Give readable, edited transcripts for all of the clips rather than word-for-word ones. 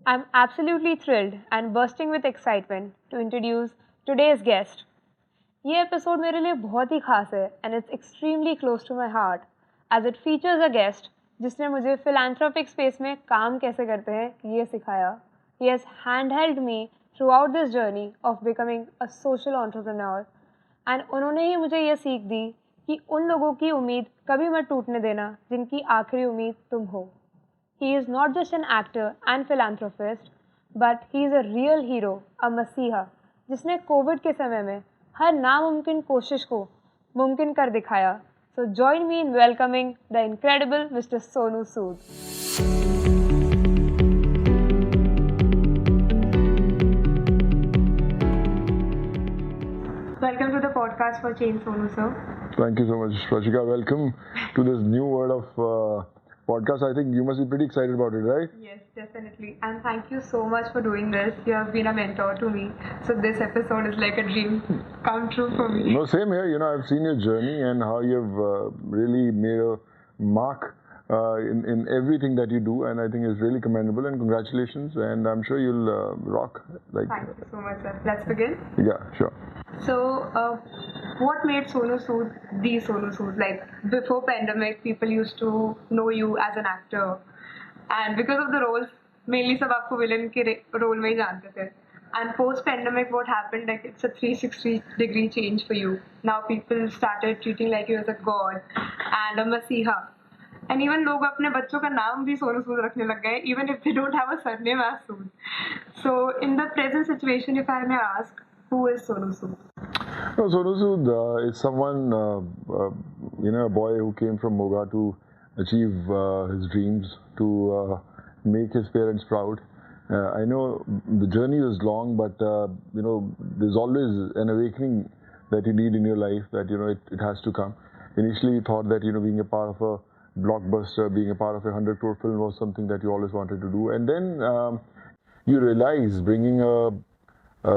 I'm absolutely thrilled and bursting with excitement to introduce today's guest. ये episode मेरे लिए बहुत ही खास है and it's extremely close to my heart as it features a guest जिसने मुझे philanthropic space में काम कैसे करते हैं ये सिखाया. He has handheld me throughout this journey of becoming a social entrepreneur and उन्होंने ही मुझे ये सीख दी कि उन लोगों की उम्मीद कभी मत टूटने देना जिनकी आखिरी उम्मीद तुम हो. He is not just an actor and philanthropist, but he is a real hero, a masiha, जिसने कोविड के समय में हर नामुमकिन कोशिश को मुमकिन कर दिखाया. So join me in welcoming the incredible Mr. Sonu Sood. Welcome to the podcast for change, Sonu sir. Thank you so much, Rashika. Welcome to this new world of podcast. I think you must be pretty excited about it, right? Yes, definitely. And thank you so much for doing this. You have been a mentor to me. So this episode is like a dream come true for me. No, same here. I've seen your journey and how you've really made a mark in everything that you do, and I think it's really commendable. And congratulations. And I'm sure you'll rock. Thank you so much, sir. Let's begin. Yeah, sure. So, what made Sonu Sood the Sonu Sood? Like before pandemic, people used to know you as an actor, and because of the roles, mainly सब आपको villain के role में ही जानते थे. And post pandemic, what happened? Like it's a 360-degree change for you. Now people started treating like you as a god and a masiha. And even लोग अपने बच्चों का नाम भी सोनू सूद रखने लग गए, even if they don't have a surname as Sood. So in the present situation, if I may ask, who is Sonu Sood? No, Sonu Sood is someone, a boy who came from Moga to achieve his dreams, to make his parents proud. I know the journey was long, but there's always an awakening that you need in your life that it has to come. Initially, you thought that being a part of a blockbuster, being a part of a 100 crore film was something that you always wanted to do, and then you realize bringing a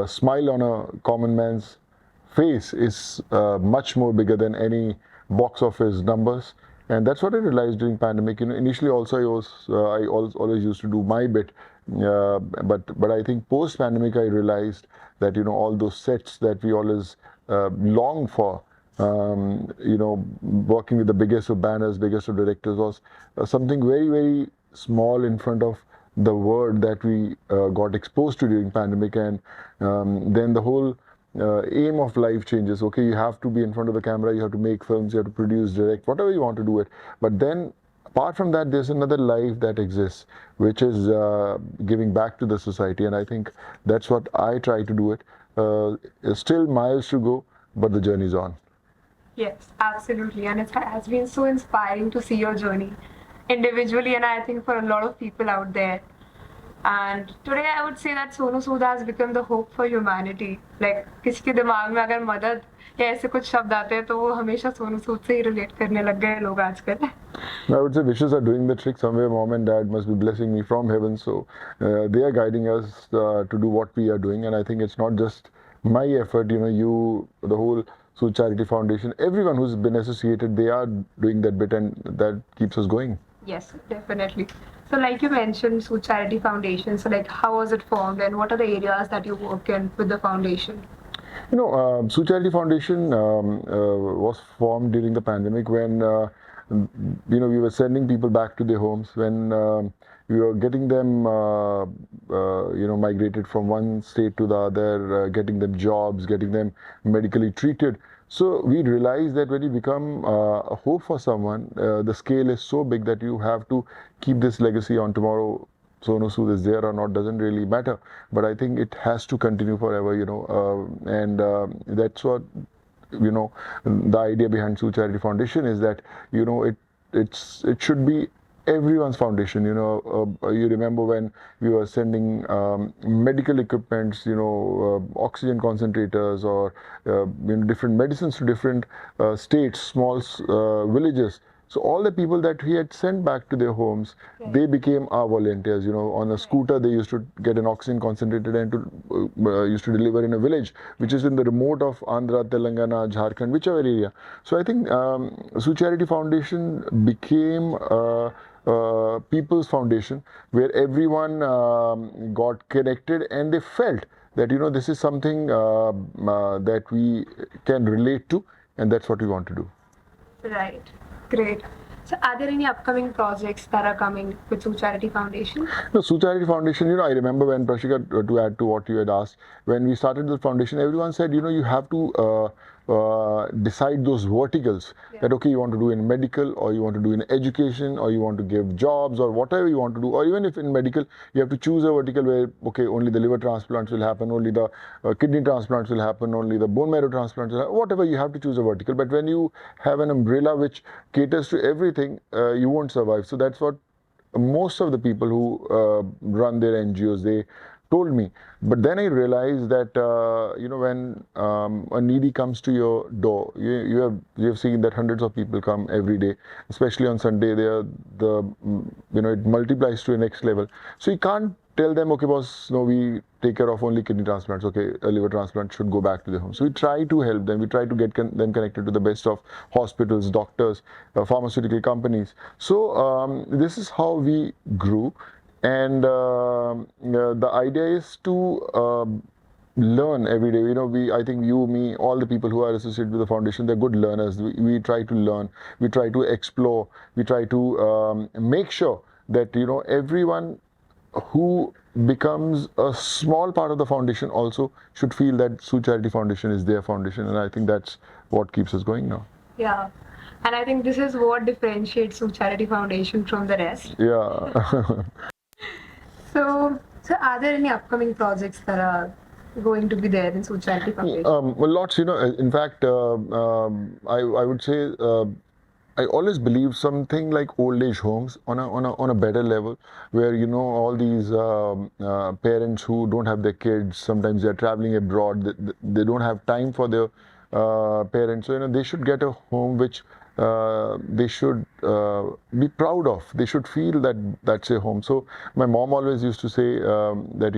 smile on a common man's face is much more bigger than any box office numbers, and that's what I realized during pandemic. Initially also I always used to do my bit, but I think post pandemic I realized that all those sets that we always long for, working with the biggest of banners, biggest of directors was something very, very small in front of the word that we got exposed to during pandemic, and then the whole aim of life changes. Okay, you have to be in front of the camera, you have to make films, you have to produce, direct, whatever you want to do it. But then apart from that, there's another life that exists, which is giving back to the society, and I think that's what I try to do it. Still miles to go, but the journey's on. Yes, absolutely, and it has been so inspiring to see your journey individually, and I think for a lot of people out there. And today I would say that Sonu Sood has become the hope for humanity. Like किसी के दिमाग में अगर मदद या ऐसे कुछ शब्द आते हैं तो वो हमेशा सोनू सूद से ही रिलेट करने लग गए लोग आजकल. I would say wishes are doing the trick. Somewhere mom and dad must be blessing me from heaven, so they are guiding us to do what we are doing, and I think it's not just my effort. The whole Sood Charity Foundation, everyone who's been associated, they are doing that bit, and that keeps us going. Yes, definitely. So like you mentioned, Sood Charity Foundation, so like how was it formed and what are the areas that you work in with the foundation? Sood Charity Foundation was formed during the pandemic when, we were sending people back to their homes, when we were getting them, migrated from one state to the other, getting them jobs, getting them medically treated. So we realized that when you become a hope for someone, the scale is so big that you have to keep this legacy on. Tomorrow Sonu Sood is there or not doesn't really matter, but I think it has to continue forever, and that's what, the idea behind Sood Charity Foundation is that, it should be everyone's foundation. You remember when we were sending medical equipments, oxygen concentrators, or different medicines to different states, small villages. So all the people that we had sent back to their homes, they became our volunteers. On a scooter, they used to get an oxygen concentrator and used to deliver in a village, which is in the remote of Andhra, Telangana, Jharkhand, whichever area. So I think Sood Charity Foundation became people's foundation, where everyone got connected and they felt that this is something that we can relate to, and that's what we want to do. Right. Great. So, are there any upcoming projects that are coming with Sood Charity Foundation? No, Sood Charity Foundation, I remember when Prashika, to add to what you had asked, when we started the foundation, everyone said, you have to decide those verticals, that, okay, you want to do in medical, or you want to do in education, or you want to give jobs, or whatever you want to do, or even if in medical, you have to choose a vertical where, okay, only the liver transplants will happen, only the kidney transplants will happen, only the bone marrow transplants will happen, whatever, you have to choose a vertical. But when you have an umbrella which caters to everything, you won't survive. So that's what most of the people who run their NGOs, they told me. But then I realized that when a needy comes to your door, you have seen that hundreds of people come every day, especially on Sunday. It multiplies to a next level. So you can't tell them, okay, boss, no, we take care of only kidney transplants. Okay, a liver transplant should go back to their home. So we try to help them. We try to get them connected to the best of hospitals, doctors, pharmaceutical companies. So this is how we grew. And the idea is to learn every day. I think you, me, all the people who are associated with the foundation, they're good learners. We try to learn, we try to explore, we try to make sure that everyone who becomes a small part of the foundation also should feel that Sood Charity Foundation is their foundation, and I think that's what keeps us going now. Yeah. And I think this is what differentiates Sood Charity Foundation from the rest. Yeah. So are there any upcoming projects that are going to be there in Sood Charity Foundation? Well, lots. In fact, I would say I always believe something like old age homes on a better level, where all these parents who don't have their kids, sometimes they're traveling abroad, they don't have time for their parents. So they should get a home which they should be proud of. They should feel that that's a home. So my mom always used to say that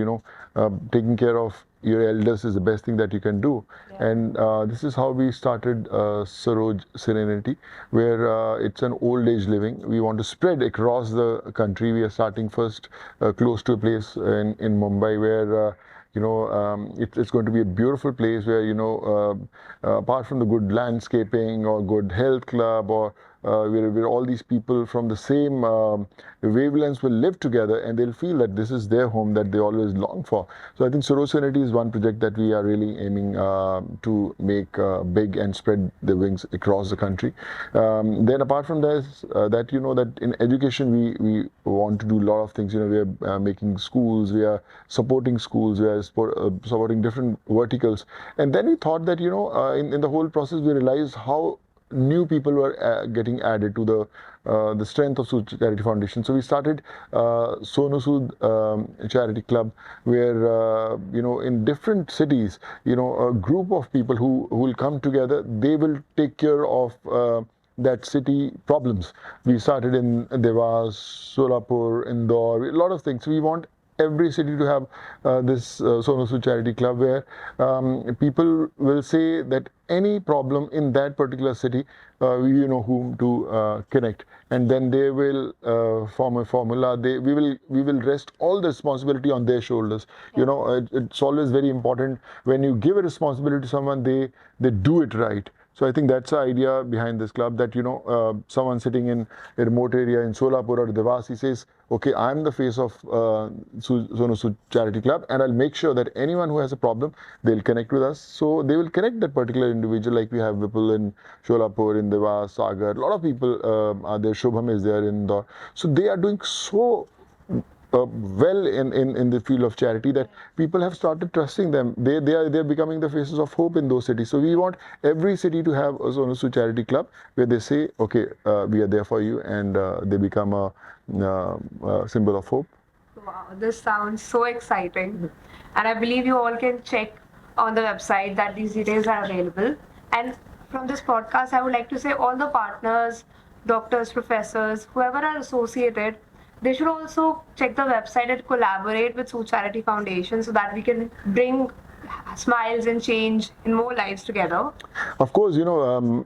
taking care of your elders is the best thing that you can do. Yeah. And this is how we started Saroj Serenity, where it's an old age living. We want to spread across the country. We are starting first close to a place in Mumbai, where it's going to be a beautiful place where apart from the good landscaping or good health club, or where all these people from the same wavelengths will live together, and they'll feel that this is their home that they always long for. So I think Saroj Serenity is one project that we are really aiming to make big and spread the wings across the country. Then apart from this, that in education we want to do a lot of things. We are making schools, we are supporting schools, we are supporting different verticals. And then we thought that in the whole process we realized how new people were getting added to the strength of Sood Charity Foundation. So we started Sonu Sood Charity Club, where in different cities, a group of people who will come together. They will take care of that city problems. We started in Devas, Solapur, Indore, a lot of things. We want every city to have this Sonu Sood Charity Club, where people will say that any problem in that particular city, you know whom to connect, and then they will form a formula. We will rest all the responsibility on their shoulders. It's always very important when you give a responsibility to someone, they do it right. So I think that's the idea behind this club, that someone sitting in a remote area in Solapur or Devas, he says, okay, I'm the face of Sonu Sood Charity Club, and I'll make sure that anyone who has a problem, they'll connect with us. So they will connect that particular individual, like we have Vipul in Solapur, in Devas, Sagar. A lot of people are there. Shubham is there in Indore. So they are doing so well in the field of charity that people have started trusting them. They're becoming the faces of hope in those cities. So we want every city to have a Sonu Sood Charity Club, where they say, okay, we are there for you, and they become a symbol of hope. Wow, this sounds so exciting. And I believe you all can check on the website that these details are available. And from this podcast, I would like to say all the partners, doctors, professors, whoever are associated, they should also check the website and collaborate with Sood Charity Foundation, so that we can bring smiles and change in more lives together. Of course,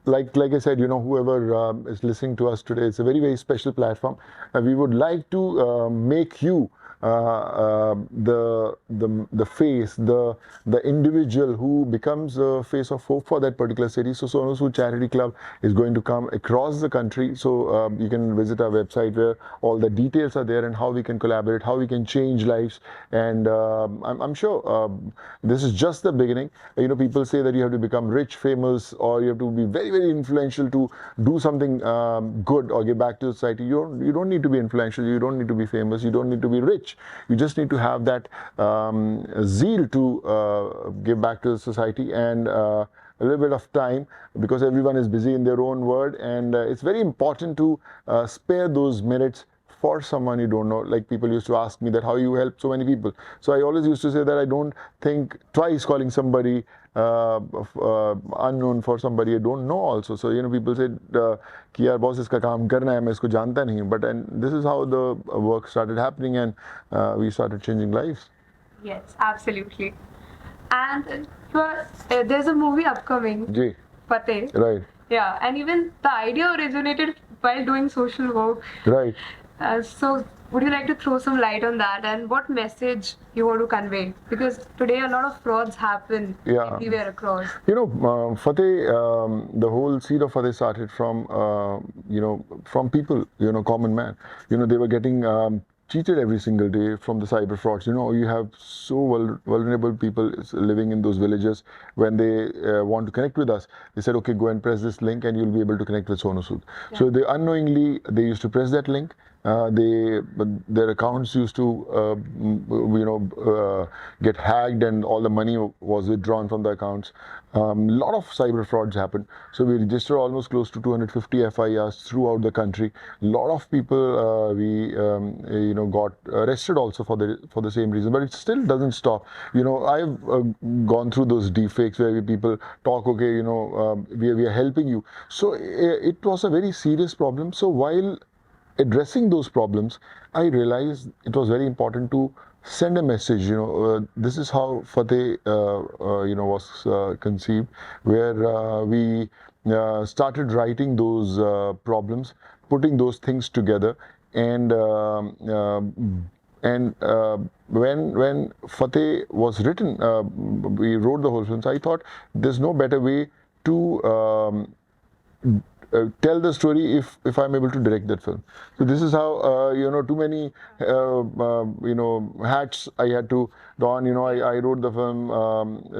like I said, whoever is listening to us today, it's a very, very special platform. We would like to make you the face, the individual who becomes a face of hope for that particular city. So Sonu Sood Charity Club is going to come across the country. So you can visit our website where all the details are there and how we can collaborate, how we can change lives. And I'm sure this is just the beginning. People say that you have to become rich, famous, or you have to be very, very influential to do something good or give back to society. You don't need to be influential. You don't need to be famous. You don't need to be rich. You just need to have that zeal to give back to the society and a little bit of time, because everyone is busy in their own world, and it's very important to spare those minutes for someone you don't know. Like, people used to ask me that how you help so many people. So I always used to say that I don't think twice calling somebody unknown for somebody I don't know also. So people said कि यार boss इसका काम करना है, मैं इसको जानता नहीं. But and this is how the work started happening, and we started changing lives. Yes, absolutely. And there's a movie upcoming, Ji. Fateh. Right. Yeah, and even the idea originated while doing social work. Right. So would you like to throw some light on that and what message you want to convey? Because today a lot of frauds happen everywhere across. Fateh, the whole seed of Fateh started from, from people, common man. They were getting cheated every single day from the cyber frauds. You have so vulnerable people living in those villages. When they want to connect with us, they said, okay, go and press this link and you'll be able to connect with Sonu Sood. Yeah. So they unknowingly, they used to press that link. Their accounts used to, get hacked, and all the money was withdrawn from the accounts. Lot of cyber frauds happened. So we registered almost close to 250 FIRs throughout the country. Lot of people we got arrested also for the same reason. But it still doesn't stop. I've gone through those deepfakes where people talk, okay, we are helping you. So it was a very serious problem. So while addressing those problems, I realized it was very important to send a message. This is how Fateh, was conceived, where we started writing those problems, putting those things together, and when Fateh was written, we wrote the whole film. So I thought there's no better way to tell the story if I'm able to direct that film. So this is how too many hats I had to don. I wrote the film,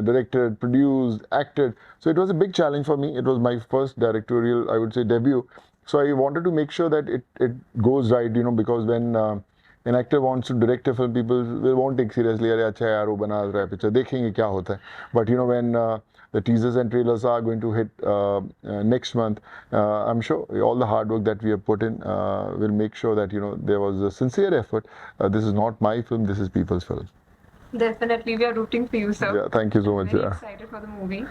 directed, produced, acted. So it was a big challenge for me. It was my first directorial, I would say, debut. So I wanted to make sure that it goes right, because when an actor wants to direct a film, people won't take seriously. अरे अच्छा यार वो बना रहा है picture, देखेंगे क्या होता है. But when the teasers and trailers are going to hit next month, I'm sure all the hard work that we have put in will make sure that there was a sincere effort. This is not my film, this is people's film. Definitely, we are rooting for you, sir. Yeah, thank you so much. Very excited for the movie.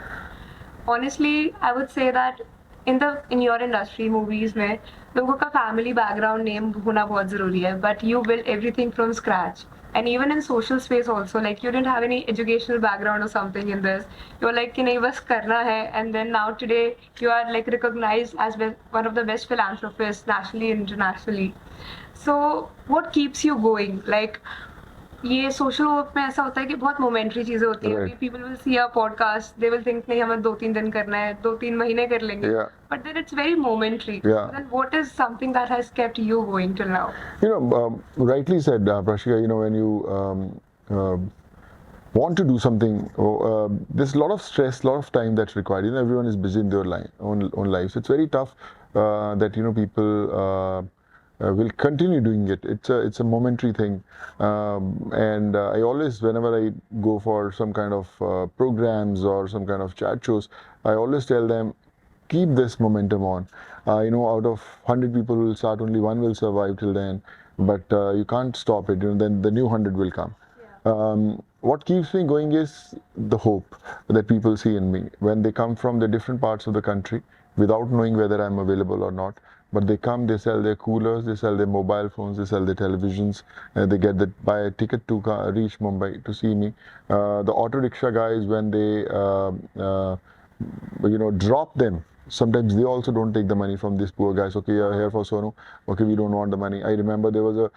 Honestly, I would say that in your industry, movies में लोगों का family background name होना बहुत ज़रूरी है. But you built everything from scratch. And even in social space also, like you didn't have any educational background or something in this. You were like कि नहीं बस करना है. And then now today you are like recognized as one of the best philanthropists nationally and internationally. So what keeps you going? Like ये social work में ऐसा होता है कि बहुत मोमेंटरी चीजें होती हैं. People will see a podcast, they will think नहीं हमें 2-3 दिन करना है, 2-3 महीने कर लेंगे, but then it's very momentary. Then what is something that has kept you going till now? Rightly said, Prashika. When you want to do something, there's a lot of stress, a lot of time that's required. Everyone is busy in their own lives. It's very tough that people will continue doing it. It's a momentary thing, and I always, whenever I go for some kind of programs or some kind of chat shows, I always tell them, keep this momentum on. Out of 100 people who will start, only one will survive till then, but you can't stop it. Then the new 100 will come. What keeps me going is the hope that people see in me when they come from the different parts of the country without knowing whether I'm available or not. but they come, they sell their coolers, they sell their mobile phones, they sell their televisions, they buy a ticket to reach Mumbai to see me. The auto rickshaw guys, when they drop them, sometimes they also don't take the money from these poor guys. Okay, you're here for Sonu. Okay, we don't want the money. I remember there was a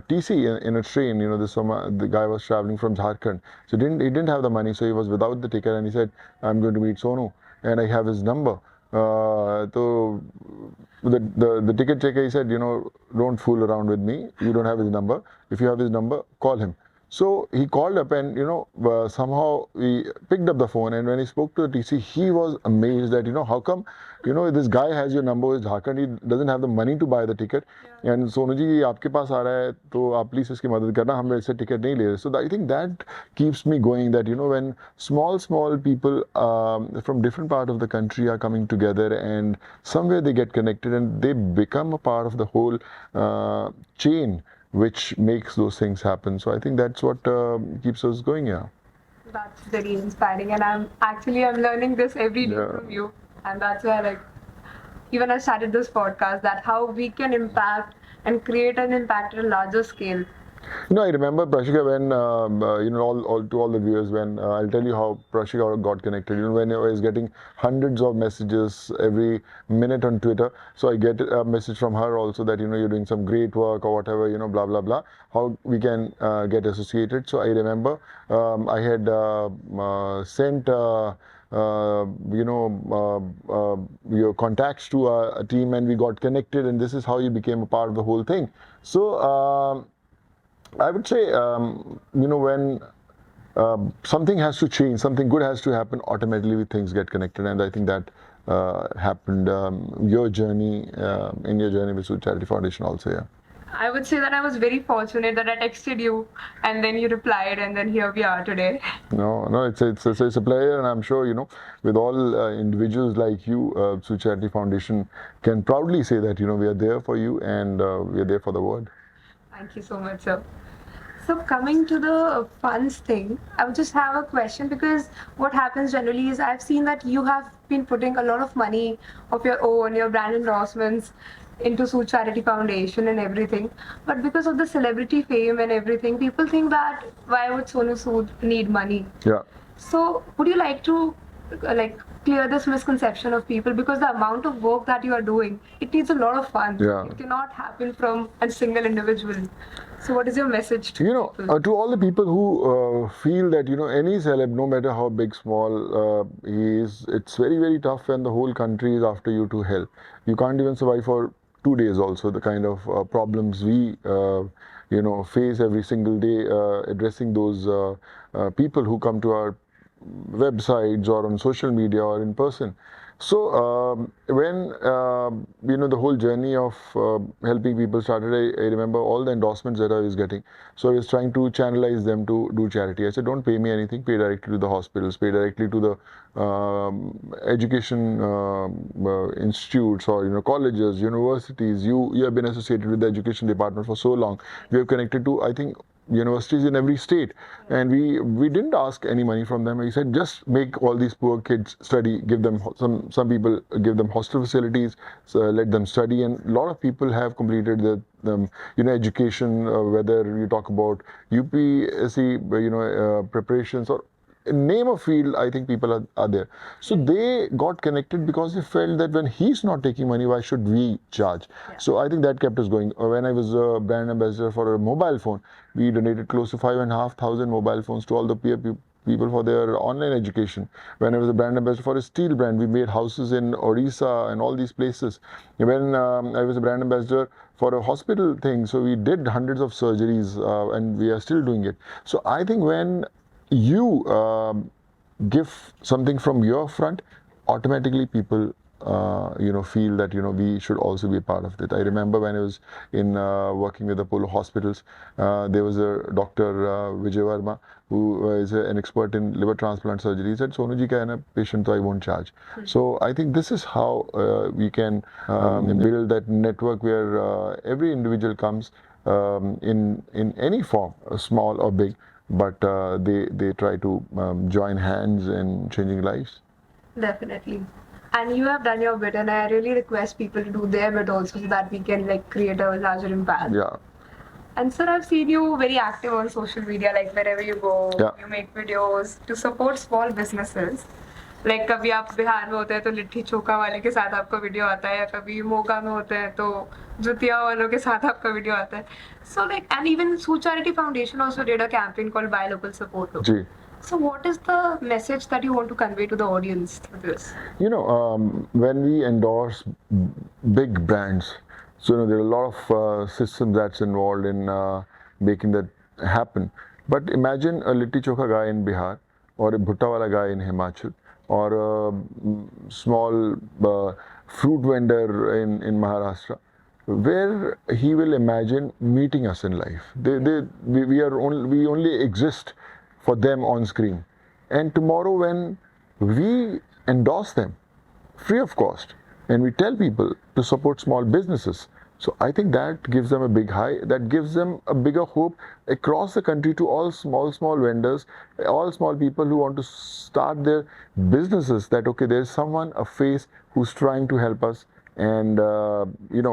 TC in a train. The guy was traveling from Jharkhand, so he didn't have the money, so he was without the ticket, and he said, "I'm going to meet Sonu, and I have his number." So the ticket checker, he said, don't fool around with me. You don't have his number. If you have his number, call him. So he called up, and somehow he picked up the phone, and when he spoke to the TC, he was amazed that how come this guy has your number, is Jharkhand, he doesn't have the money to buy the ticket, and Sonu ji आपके पास आ रहा है तो आप please इसकी मदद करना, हम ऐसे टिकट नहीं ले रहे. So I think that keeps me going, that when small people from different part of the country are coming together, and somewhere they get connected and they become a part of the whole chain which makes those things happen. So I think that's what keeps us going. Yeah. That's very inspiring, and I'm learning this every day from you, and that's why even I started this podcast, that how we can impact and create an impact at a larger scale. I remember Prashika, when all the viewers, when I'll tell you how Prashika got connected. When I was getting hundreds of messages every minute on Twitter, so I get a message from her also that you're doing some great work or whatever, blah blah blah. How we can get associated? So I remember I had sent. Your contacts to a team, and we got connected, and this is how you became a part of the whole thing. So I would say, when something has to change, something good has to happen, automatically things get connected, and I think that happened in your journey with Sood Charity Foundation also. Yeah. I would say that I was very fortunate that I texted you, and then you replied, and then here we are today. No, it's a pleasure, and I'm sure with all individuals like you, Sood Charity Foundation can proudly say that we are there for you, and we are there for the world. Thank you so much, sir. So coming to the funds thing, I would just have a question, because what happens generally is I've seen that you have been putting a lot of money of your own, your brand endorsements, into Sood Charity Foundation and everything. But because of the celebrity fame and everything, people think that why would Sonu Sood need money? Yeah. So would you like to clear this misconception of people, because the amount of work that you are doing, it needs a lot of funds. Yeah. It cannot happen from a single individual. So what is your message to people? To all the people who feel that any celeb, no matter how big, small he is, it's very, very tough when the whole country is after you to help. You can't even survive for 2 days also. The kind of problems we face every single day, addressing those people who come to our websites or on social media or in person. So when the whole journey of helping people started, I remember all the endorsements that I was getting. So I was trying to channelize them to do charity. I said, don't pay me anything, pay directly to the hospitals, pay directly to the education institutes or colleges, universities. You have been associated with the education department for so long. We have connected to, I think, universities in every state, and we didn't ask any money from them. We said, just make all these poor kids study, give them some people give them hostel facilities, so let them study, and a lot of people have completed the education, whether you talk about UPSC preparations or name a field. I think people are there. So they got connected because they felt that when he's not taking money, why should we charge? Yeah. So I think that kept us going. When I was a brand ambassador for a mobile phone, we donated close to 5,500 mobile phones to all the people for their online education. When I was a brand ambassador for a steel brand, we made houses in Orissa and all these places. When I was a brand ambassador for a hospital thing, so we did hundreds of surgeries, and we are still doing it. So I think when you give something from your front, automatically people feel that we should also be a part of it. I remember when I was in working with Apollo hospitals, there was a doctor Vijay Verma, who is an expert in liver transplant surgery. He said, Sonu ji ka hai na patient, so I won't charge. So I think this is how we can build that network where every individual comes in any form, small or big, but they try to join hands in changing lives. Definitely. And you have done your bit, and I really request people to do their bit also, so that we can like create a larger impact. Yeah. And sir, I've seen you very active on social media, like wherever you go, Yeah. you make videos to support small businesses. Like कभी आप बिहार में होते हैं तो लिट्टी चोखा वाले के साथ आपका वीडियो आता है, या कभी मोगा में होते हैं तो जुतिया वालों के साथ आपका वीडियो आता है. So like, and even Sood Charity Foundation also did a campaign called Buy Local Support Local. Ji. So what is the message that you want to convey to the audience through this? You know, when we endorse big brands, so there are a lot of systems that's involved in making that happen. But imagine a litti chokha guy in Bihar, or a bhutta wala guy in Himachal, or a small fruit vendor in Maharashtra, where he will imagine meeting us in life. We only exist for them on screen. And tomorrow when we endorse them free of cost and we tell people to support small businesses, so I think that gives them a big high, that gives them a bigger hope across the country to all small vendors, all small people who want to start their businesses, that okay, there's someone, a face who's trying to help us, and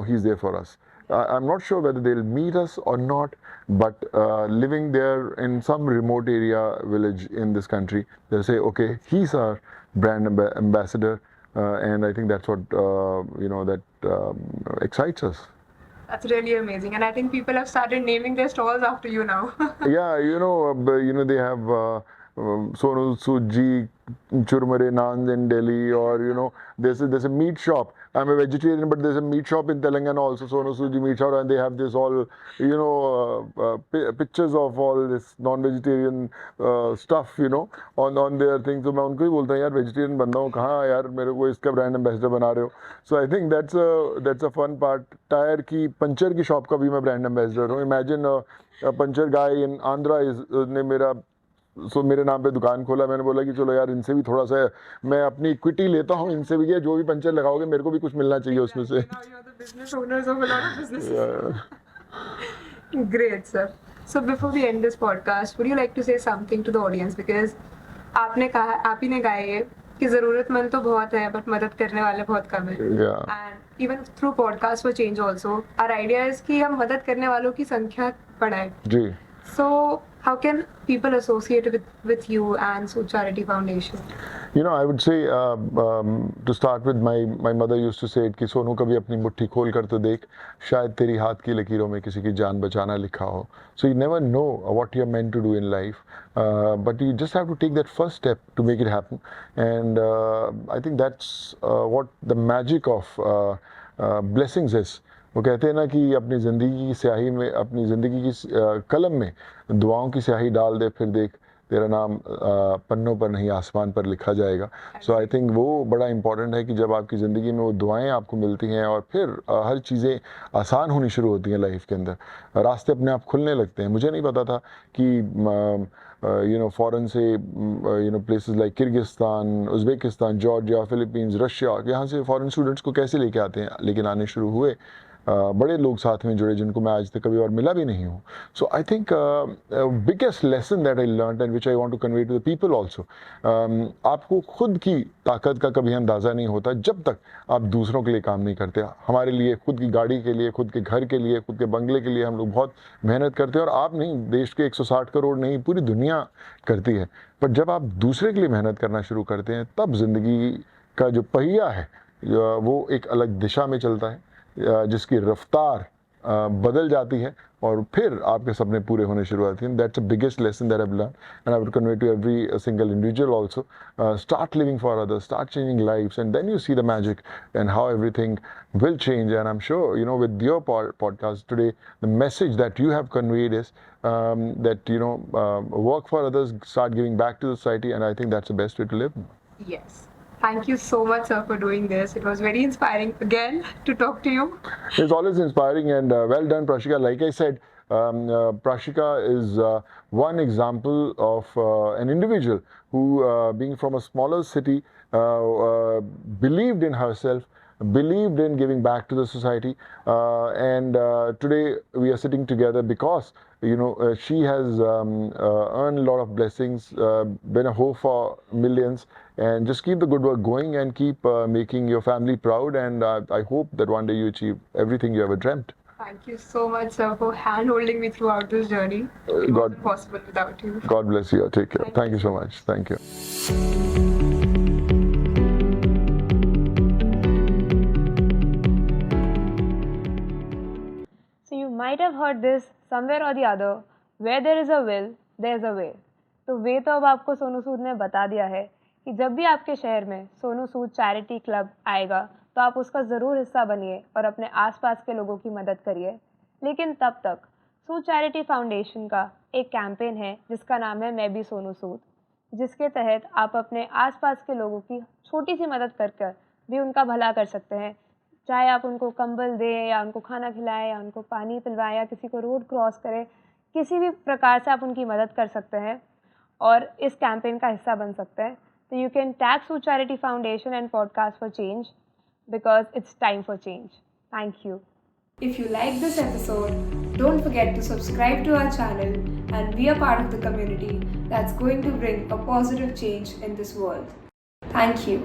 he's there for us. I'm not sure whether they'll meet us or not, but living there in some remote area village in this country, they'll say, okay, he's our brand ambassador, and I think that's what excites us. That's really amazing, and I think people have started naming their stalls after you now. Yeah, they have Sonu Sood ji churmare naans in Delhi, or there's a meat shop. I'm a vegetarian, but there's a meat shop in Telangana also, Sonu Sood ji meat shop, and they have this all pictures of all this non-vegetarian stuff on their things. So मैं उनको ही बोलता हूँ यार vegetarian बंदा हूँ, कहाँ यार मेरे को इसका brand ambassador बना रहे हो. So I think that's a fun part. Tire की पंचर की shop का भी मैं brand ambassador हूँ. Imagine a puncture guy in Andhra ने मेरे नाम पे दुकान खोला. मैंने बोला कि चलो यार इनसे भी थोड़ा सा मैं अपनी इक्विटी लेता हूँ, इनसे भी जो भी पंचर लगाओगे मेरे को भी कुछ मिलना चाहिए उसमें से. Great, sir. So before we end this podcast, would you like to say something to the audience? Because आप ही ने कहा है कि जरूरतमंद तो बहुत है, but मदद करने वाले बहुत कम है. And even through podcast for change also, our idea is कि हम मदद करने वालों की संख्या बढ़ाएं. जी. So how can people associate with you and Sood Charity Foundation? I would say to start with, my mother used to say it कि सोनू कभी अपनी मुट्ठी खोल कर तो देख, शायद तेरी हाथ की लकीरों में किसी की जान बचाना लिखा हो. So you never know what you're meant to do in life, but you just have to take that first step to make it happen. And I think that's what the magic of blessings is. वो कहते हैं ना कि अपनी ज़िंदगी की स्याही में, अपनी ज़िंदगी की कलम में दुआओं की स्याही डाल दे, फिर देख तेरा नाम पन्नों पर नहीं आसमान पर लिखा जाएगा. सो आई थिंक वो बड़ा इम्पॉर्टेंट है कि जब आपकी ज़िंदगी में वो दुआएं आपको मिलती हैं और फिर हर चीज़ें आसान होनी शुरू होती हैं लाइफ के अंदर, रास्ते अपने आप खुलने लगते हैं. मुझे नहीं पता था कि फॉरेन से places like Kyrgyzstan, Uzbekistan, Georgia, Philippines, Russia, यहाँ से फॉरेन स्टूडेंट्स को कैसे लेके आते हैं, लेकिन आने शुरू हुए. बड़े लोग साथ में जुड़े जिनको मैं आज तक कभी और मिला भी नहीं हूँ. So I think biggest lesson that I learn and which I want to convey to the people also, आपको खुद की ताकत का कभी अंदाज़ा नहीं होता जब तक आप दूसरों के लिए काम नहीं करते. हमारे लिए, खुद की गाड़ी के लिए, खुद के घर के लिए, खुद के बंगले के लिए हम लोग बहुत मेहनत करते हैं, और आप नहीं, देश के 160 करोड़ नहीं, पूरी दुनिया करती है. पर जब आप दूसरे के लिए मेहनत करना शुरू करते हैं, तब ज़िंदगी का जो पहिया है वो एक अलग दिशा में चलता है, जिसकी रफ्तार बदल जाती है और फिर आपके सपने पूरे होने शुरू होते हैं. That's the biggest lesson that I have learn and I would convey to every single individual also. Start living for others, start changing lives, and then you see the magic and how everything will change. And I'm sure with your podcast today, the message that you have conveyed is that work for others, start giving back to the society, and I think that's the best way to live. Yes. Thank you so much, sir, for doing this. It was very inspiring again to talk to you. It's always inspiring, and well done, Prashika. Like I said, Prashika is one example of an individual who, being from a smaller city, believed in herself, believed in giving back to the society, and today we are sitting together because she has earned a lot of blessings, been a hope for millions, and just keep the good work going and keep making your family proud. And I hope that one day you achieve everything you ever dreamt. Thank you so much, sir, for hand-holding me throughout this journey. It wasn't possible without you. God bless you. Take care. Thank you so much. Thank you. So you might have heard this somewhere or the other, where there is a will, there is a way. तो वे तो अब आपको सोनू सूद ने बता दिया है कि जब भी आपके शहर में सोनू सूद चैरिटी क्लब आएगा तो आप उसका ज़रूर हिस्सा बनिए और अपने आसपास के लोगों की मदद करिए। लेकिन तब तक सूद चैरिटी फाउंडेशन का एक कैंपेन है जिसका नाम है मैं भी सोनू सूद, जिसके तहत आप अपने आसपास के लोगों की छोटी सी मदद कर भी उनका भला कर सकते हैं। चाहे आप उनको कंबल दें या उनको खाना खिलाएं या उनको पानी पिलवाएं या किसी को रोड क्रॉस करें, किसी भी प्रकार से आप उनकी मदद कर सकते हैं और इस कैंपेन का हिस्सा बन सकते हैं। तो you can tag sued charity foundation and podcast for change because it's time for change. Thank you. If you like this episode, don't forget to subscribe to our channel and be a part of the community that's going to bring a positive change in this world. Thank you.